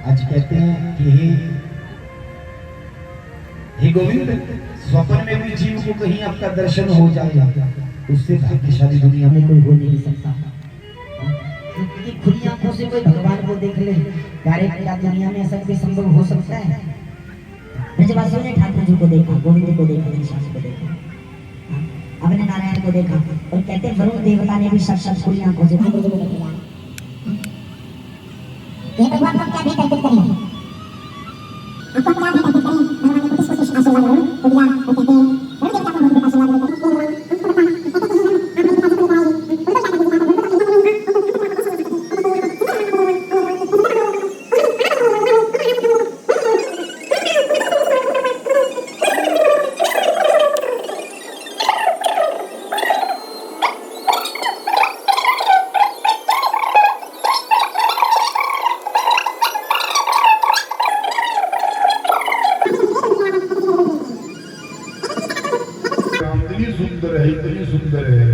आज कहते हैं कि हे गोविंद, स्वप्न में भी जीव को कहीं आपका दर्शन हो जाएगा, उससे भाग्यशाली दुनिया में कोई हो नहीं सकता। क्योंकि खुली आंखों से कोई भगवान को देख ले, डायरेक्ट क्या दुनिया में ऐसा भी संभव हो सकता है? ब्रजवासियों ने ठाकुर जी को देखा, गोविंद को देखा, घनश्याम को देखा, अपने नारायण को देखा, और कहते वरुण देवता ने भी साक्षात खुली आंखों से ठाकुर जी को देखा। ये भगवान को क्या भी करते करें, आपको क्या भी करते करें, भगवान ने कुछ कुछ आशीर्वाद को दिया, और कहते हैं वरुण देवता को बहुत आशीर्वाद देते हैं। इतनी सुंदर है।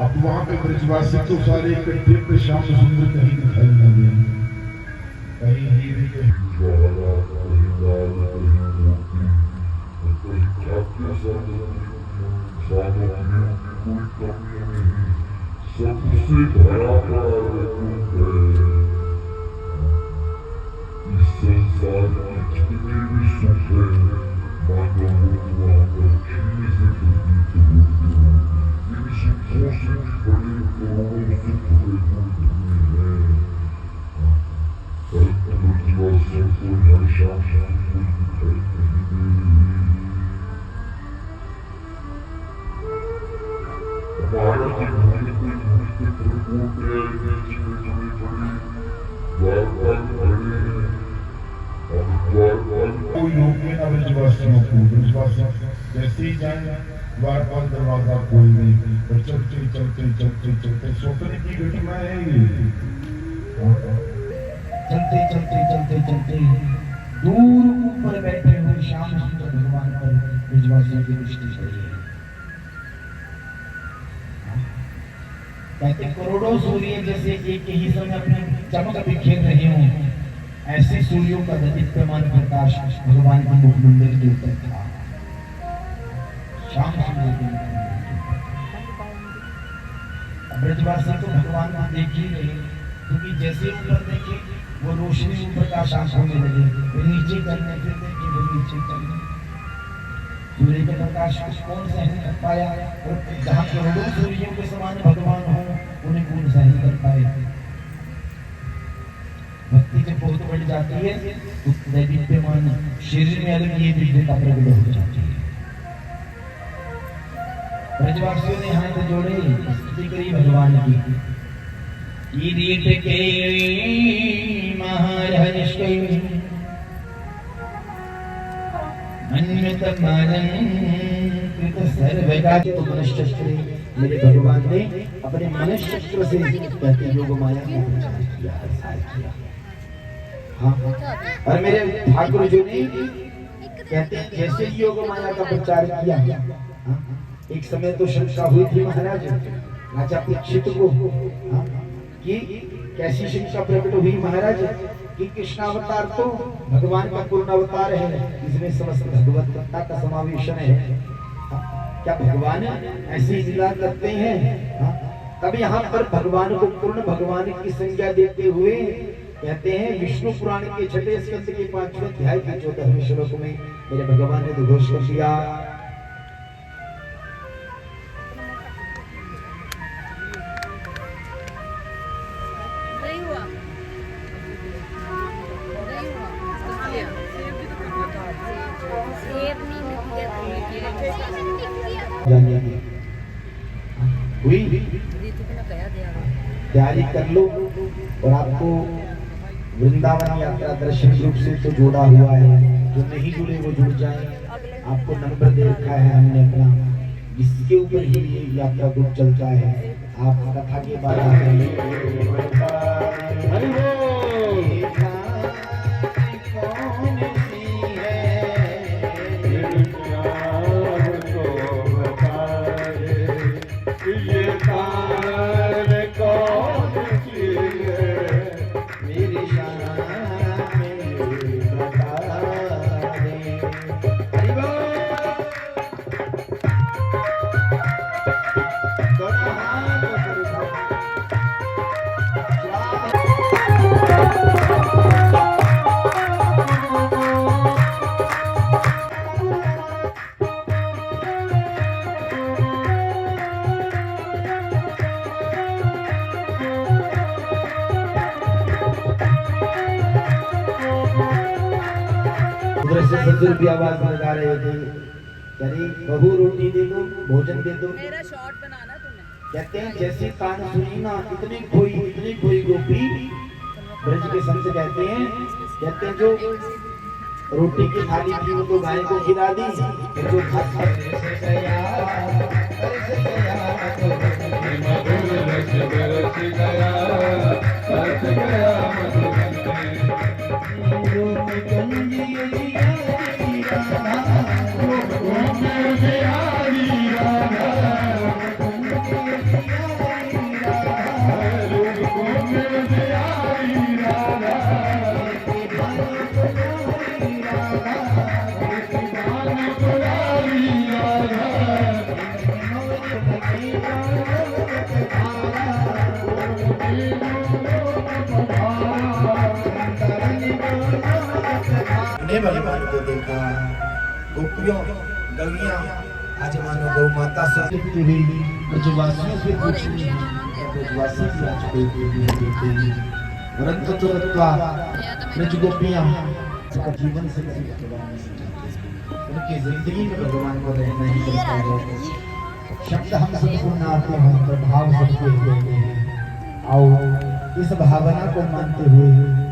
अब वहां पे ब्रजवासी तो सारे इकट्ठे पे श्याम सुंदर कहीं दिखाई न दे, कहीं हीरे कहीं ज्वाला, कहीं लाल, कहीं मोती, कहीं खाके सामग्रियों की कोई कमी नहीं, सबसे भरा पड़ा कुंभ है। इस संसार में जितने भी सुख है, मानव वहाँ पर खीर से प्रतीत होते हैं। इन सुखों से भी बड़े करोड़ों सुख वैकुंठ में हैं। परंतु ब्रजवासियों को यहाँ श्याम सुंदर दिखाई नहीं दे रहे। हमारा जो भूमि पे भूमि प्रकोप है, जिसमें बड़े बड़े द्वारपाल खड़े हैं, कोई रोके ना ब्रजवासियों को। ब्रजवासी जैसे ही जाए द्वारपाल दरवाजा खोल नहीं, और चलते चलते चलते चलते स्वप्न की घटना है ये। चलते चलते चलते चलते दूर ऊपर बैठे हुए श्याम सुंदर भगवान पर ब्रजवासियों की दृष्टि पड़ी है। कहते करोड़ों सूर्य जैसे एक ही समय अपने चमक बिखेर रहे हों, ऐसे सूर्यों का दीप्यमान प्रकाश भगवान के मुखमंडल के ऊपर था। श्याम सुंदर के ब्रजवासी तो भगवान को देख ही रहे, क्योंकि जैसे ऊपर देखे वो रोशनी ऊपर का आकाश होने लगे, वे नीचे करने फिर देखे वो नीचे करने। सूर्य के प्रकाश को कौन सहन कर पाया, और जहाँ करोड़ों सूर्यों के समान भगवान हो उन्हें कौन सहन कर पाए। भक्ति जब बहुत बढ़ जाती है तो दैवीप्यमान शरीर में अलग ये दिव्यता प्रकट हो जाती है। ब्रजवासियों ने हाथ जोड़े, स्तुति करी भगवान की। किरीट के महाराज अन्यत मालंकृत सर्वगाच तो मनुष्य मेरे भगवान ने अपने मनुष्य से कहते योग माया को प्रचार किया, किया। हाँ, और मेरे ठाकुर जी ने कहते हैं जैसे योग माया का प्रचार किया। हाँ, एक समय तो शंका हुई थी महाराज राजा परीक्षित को, हाँ, कि कैसी शंका प्रकट हुई महाराज कि कृष्णावतार तो भगवान का पूर्ण अवतार है, इसमें समस्त भगवत्ता का समावेशन है। हाँ, क्या भगवान ऐसी लीला करते हैं? हाँ, तब यहाँ पर भगवान को पूर्ण भगवान की संज्ञा देते हुए कहते हैं विष्णु पुराण के छठे स्कंद के 5वें अध्याय के 14वें श्लोक में मेरे भगवान ने घोष कर दिया, तैयारी कर लो। और आपको वृंदावन यात्रा दर्शन रूप से तो जोड़ा हुआ है, जो नहीं जुड़े वो जुड़ जाए। आपको नंबर दे रखा है हमने अपना, जिसके ऊपर ही ये यात्रा ग्रुप चलता है। आप कथा के बाद उधर से ससुर भी आवाज लगा रहे थे, यानी बहू रोटी दे दो, भोजन दे दो। मेरा शॉर्ट बनाना तूने। कहते हैं जैसे कान सुनी ना इतनी कोई गोपी ब्रज के संत कहते हैं जो रोटी की थाली थी वो तो गाय को खिला दी, जो खाता भगवान को देखा, गोपियों गौइयां आज मानो गौ माता से ब्रजवासियों से पूछनी ब्रजवासी भी आज कोई देते परंतु तुरत्वा ब्रज गोपियां का जीवन से उनकी जिंदगी में भगवान को रहना ही पड़ता है। शब्द हम सबको ना आते हैं तो भाव सबके होते हैं। आओ इस भावना को मानते हुए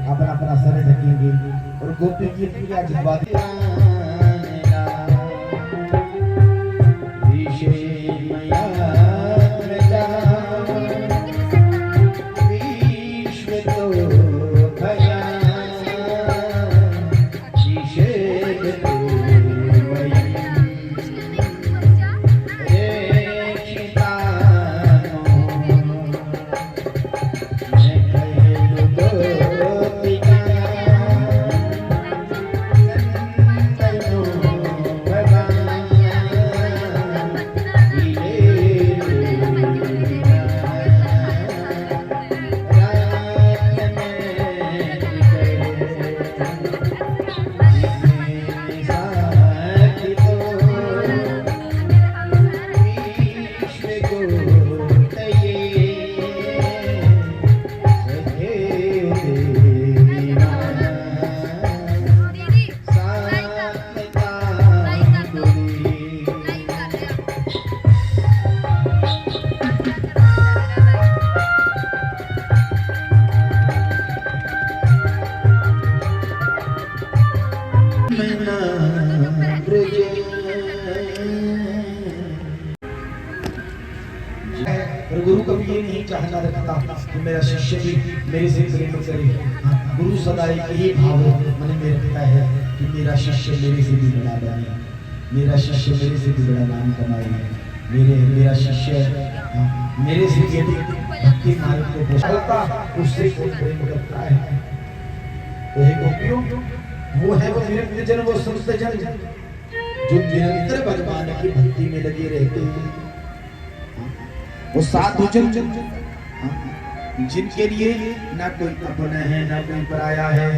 अपना अपना सर ढकेंगे और गोपी की पूजा जितवा गुरु कभी ये नहीं चाहना रखता कि मेरा शिष्य भी मेरे से प्रेम करे। गुरु सदा एक ही भाव मन में रखता है कि मेरा शिष्य मेरे से भी बड़ा बने, मेरा शिष्य मेरे से भी बड़ा नाम कमाए, मेरा शिष्य मेरे से भी भक्ति मार्ग को पोषता उससे कोई प्रेम करता है। तो हे गोपियों, वो है वो निरंतर जन, वो समस्त जन जो निरंतर भगवान की भक्ति में लगे रहते हैं, वो साधु जन जिनके लिए ना कोई अपना है ना कोई पराया है।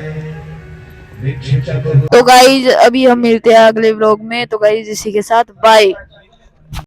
तो गाइज अभी हम मिलते हैं अगले व्लॉग में। तो गाइज इसी के साथ बाय।